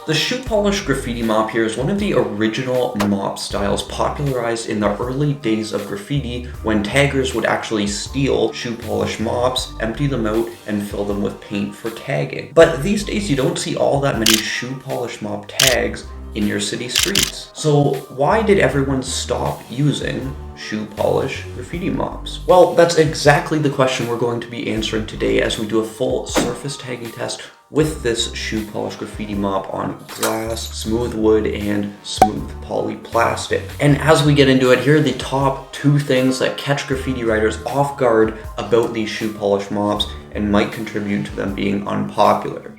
The shoe polish graffiti mop here is one of the original mop styles popularized in the early days of graffiti when taggers would actually steal shoe polish mops, empty them out, and fill them with paint for tagging. But these days you don't see all that many shoe polish mop tags in your city streets. So why did everyone stop using shoe polish graffiti mops? Well, that's exactly the question we're going to be answering today as we do a full surface tagging test with this shoe polish graffiti mop on glass, smooth wood, and smooth poly plastic. And as we get into it, here are the top 2 things that catch graffiti writers off guard about these shoe polish mops and might contribute to them being unpopular.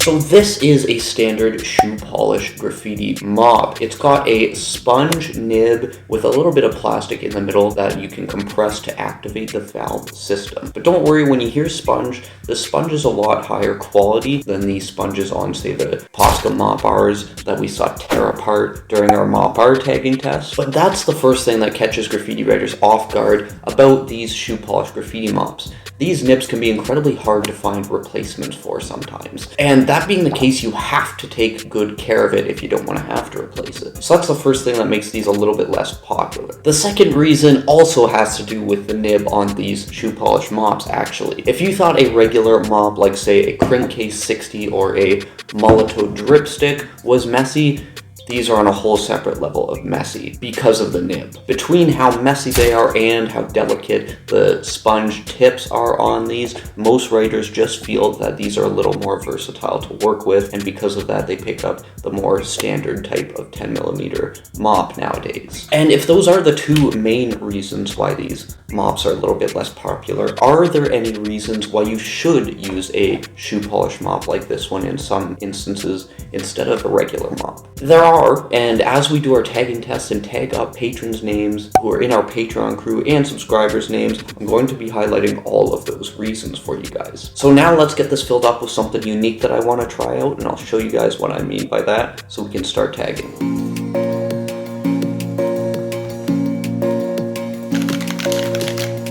So this is a standard shoe polish graffiti mop. It's got a sponge nib with a little bit of plastic in the middle that you can compress to activate the valve system. But don't worry, when you hear sponge, the sponge is a lot higher quality than the sponges on, say, the Posca mop bars that we saw tear apart during our mop bar tagging test. But that's the first thing that catches graffiti writers off guard about these shoe polish graffiti mops. These nibs can be incredibly hard to find replacements for sometimes. And that being the case, you have to take good care of it if you don't want to have to replace it. So that's the first thing that makes these a little bit less popular. The second reason also has to do with the nib on these shoe polish mops, actually. If you thought a regular mop, like say a Crankcase 60 or a Molotov dripstick, was messy, these are on a whole separate level of messy because of the nib. Between how messy they are and how delicate the sponge tips are on these, most writers just feel that these are a little more versatile to work with, and because of that they pick up the more standard type of 10mm mop nowadays. And if those are the 2 main reasons why these mops are a little bit less popular, are there any reasons why you should use a shoe polish mop like this one in some instances instead of a regular mop? There are, and as we do our tagging tests and tag up patrons' names who are in our Patreon crew and subscribers' names, I'm going to be highlighting all of those reasons for you guys. So now let's get this filled up with something unique that I want to try out, and I'll show you guys what I mean by that so we can start tagging.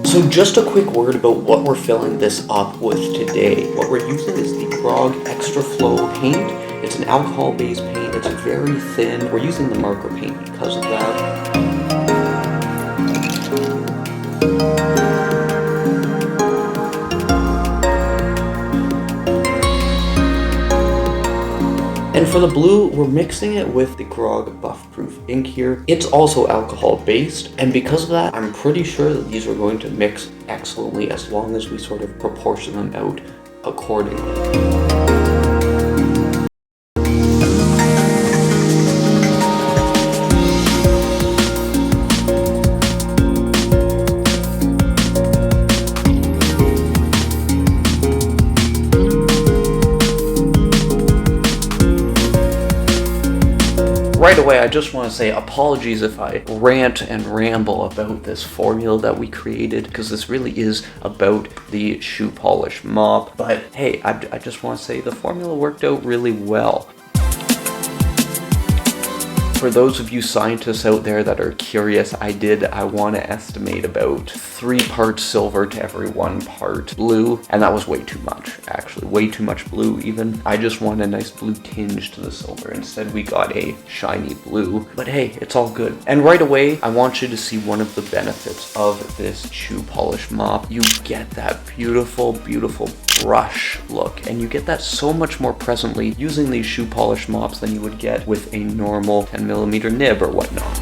So just a quick word about what we're filling this up with today. What we're using is the Grog Extra Flow paint. It's an alcohol-based paint. It's very thin. We're using the marker paint because of that. And for the blue, we're mixing it with the Grog Buff Proof ink here. It's also alcohol-based, and because of that, I'm pretty sure that these are going to mix excellently as long as we sort of proportion them out accordingly. Right away, I just want to say apologies if I rant and ramble about this formula that we created, because this really is about the shoe polish mop. But hey, I just want to say the formula worked out really well. For those of you scientists out there that are curious, I want to estimate about 3 parts silver to every 1 part blue, and that was way too much, actually, way too much blue even. I just want a nice blue tinge to the silver. Instead we got a shiny blue, but hey, it's all good. And right away, I want you to see one of the benefits of this shoe polish mop. You get that beautiful, beautiful brush look, and you get that so much more presently using these shoe polish mops than you would get with a normal 10mm nib or whatnot.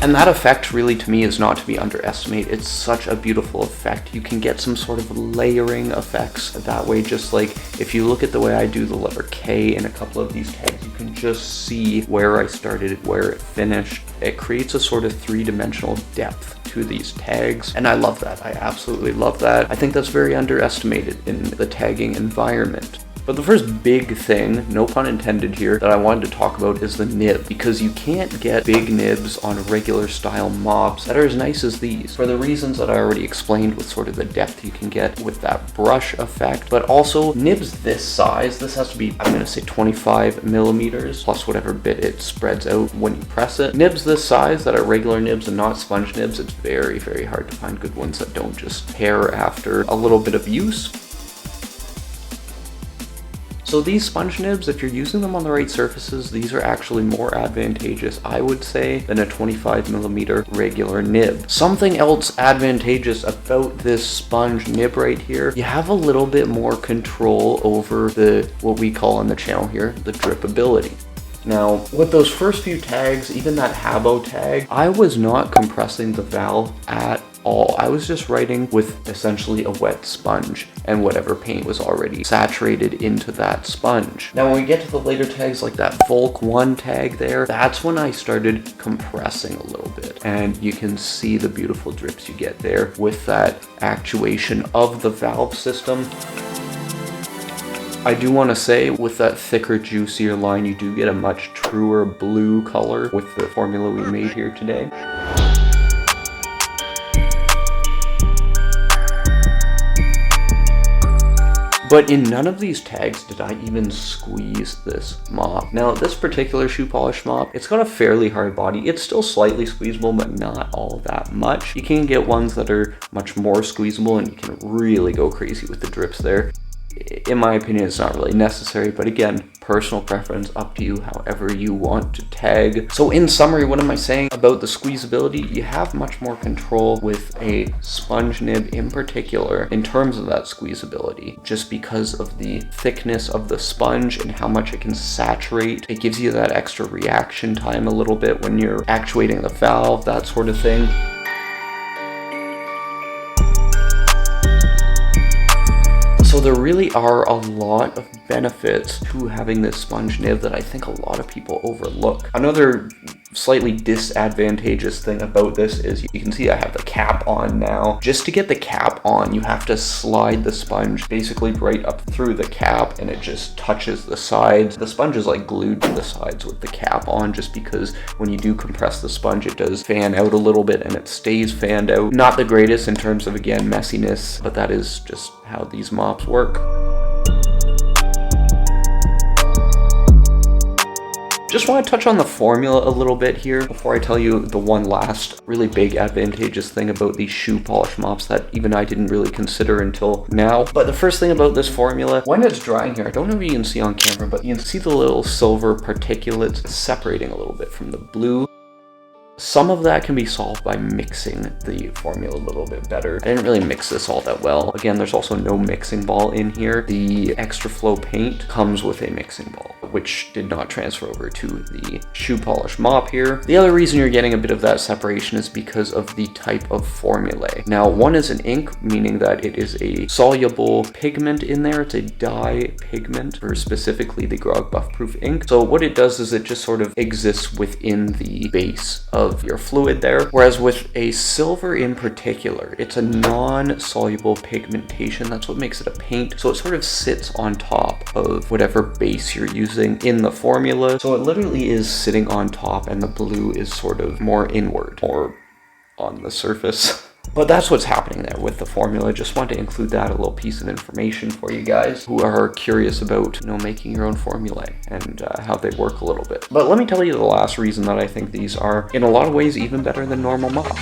And that effect really, to me, is not to be underestimated. It's such a beautiful effect. You can get some sort of layering effects that way, just like if you look at the way I do the letter K in a couple of these tags, you can just see where I started, where it finished. It creates a sort of 3-dimensional depth to these tags, and I love that. I absolutely love that. I think that's very underestimated in the tagging environment. But the first big thing, no pun intended here, that I wanted to talk about is the nib, because you can't get big nibs on regular style mops that are as nice as these, for the reasons that I already explained with sort of the depth you can get with that brush effect. But also nibs this size, this has to be, I'm gonna say 25 millimeters plus whatever bit it spreads out when you press it. Nibs this size that are regular nibs and not sponge nibs, it's very, very hard to find good ones that don't just tear after a little bit of use. So these sponge nibs, if you're using them on the right surfaces, these are actually more advantageous, I would say, than a 25 millimeter regular nib. Something else advantageous about this sponge nib right here, you have a little bit more control over what we call on the channel here, the drippability. Now, with those first few tags, even that Habo tag, I was not compressing the valve at all. I was just writing with essentially a wet sponge and whatever paint was already saturated into that sponge. Now, when we get to the later tags like that Volk 1 tag there, that's when I started compressing a little bit. And you can see the beautiful drips you get there with that actuation of the valve system. I do want to say, with that thicker, juicier line, you do get a much truer blue color with the formula we made here today. But in none of these tags did I even squeeze this mop. Now, this particular shoe polish mop, it's got a fairly hard body. It's still slightly squeezable, but not all that much. You can get ones that are much more squeezable and you can really go crazy with the drips there. In my opinion, it's not really necessary, but again, personal preference, up to you, however you want to tag. So in summary, what am I saying about the squeezability? You have much more control with a sponge nib in particular in terms of that squeezability, just because of the thickness of the sponge and how much it can saturate. It gives you that extra reaction time a little bit when you're actuating the valve, that sort of thing. So there really are a lot of benefits to having this sponge nib that I think a lot of people overlook. Another slightly disadvantageous thing about this is you can see I have the cap on now. Just to get the cap on, you have to slide the sponge basically right up through the cap and it just touches the sides. The sponge is like glued to the sides with the cap on, just because when you do compress the sponge, it does fan out a little bit and it stays fanned out. Not the greatest in terms of, again, messiness, but that is just how these mops work. Just want to touch on the formula a little bit here before I tell you the one last really big advantageous thing about these shoe polish mops that even I didn't really consider until now. But the first thing about this formula, when it's drying here, I don't know if you can see on camera, but you can see the little silver particulates separating a little bit from the blue. Some of that can be solved by mixing the formula a little bit better. I didn't really mix this all that well. Again, there's also no mixing ball in here. The extra flow paint comes with a mixing ball, which did not transfer over to the shoe polish mop here. The other reason you're getting a bit of that separation is because of the type of formulae. Now, one is an ink, meaning that it is a soluble pigment in there. It's a dye pigment, or specifically the grog buff proof ink. So what it does is it just sort of exists within the base of your fluid there. Whereas with a silver in particular, it's a non-soluble pigmentation. That's what makes it a paint. So it sort of sits on top of whatever base you're using in the formula. So it literally is sitting on top, and the blue is sort of more inward or on the surface. But that's what's happening there with the formula. Just want to include that, a little piece of information for you guys who are curious about, making your own formulae and how they work a little bit. But let me tell you the last reason that I think these are, in a lot of ways, even better than normal mops.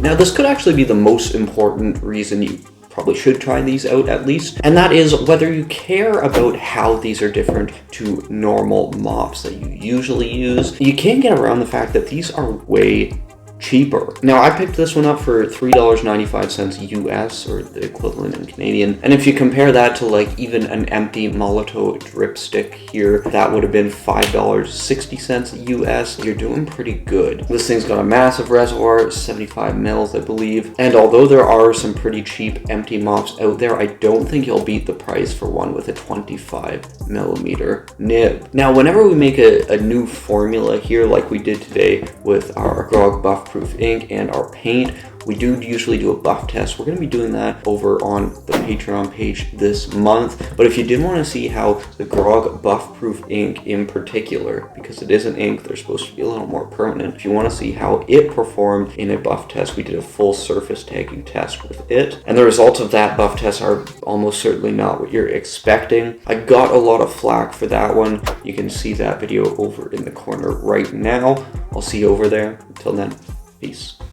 Now, this could actually be the most important reason you probably should try these out at least, and that is whether you care about how these are different to normal mops that you usually use. You can't get around the fact that these are way cheaper. Now, I picked this one up for $3.95 US, or the equivalent in Canadian. And if you compare that to like even an empty Molotov dripstick here, that would have been $5.60 US. You're doing pretty good. This thing's got a massive reservoir, 75 mils, I believe. And although there are some pretty cheap empty mops out there, I don't think you'll beat the price for one with a 25 millimeter nib. Now, whenever we make a new formula here, like we did today with our Grog Buff Proof ink and our paint, We do usually do a buff test. We're going to be doing that over on the Patreon page this month. But if you did want to see how the Grog buff-proof ink in particular, because it is an ink, they're supposed to be a little more permanent. If you want to see how it performed in a buff test, we did a full surface tagging test with it. And the results of that buff test are almost certainly not what you're expecting. I got a lot of flack for that one. You can see that video over in the corner right now. I'll see you over there. Until then, peace.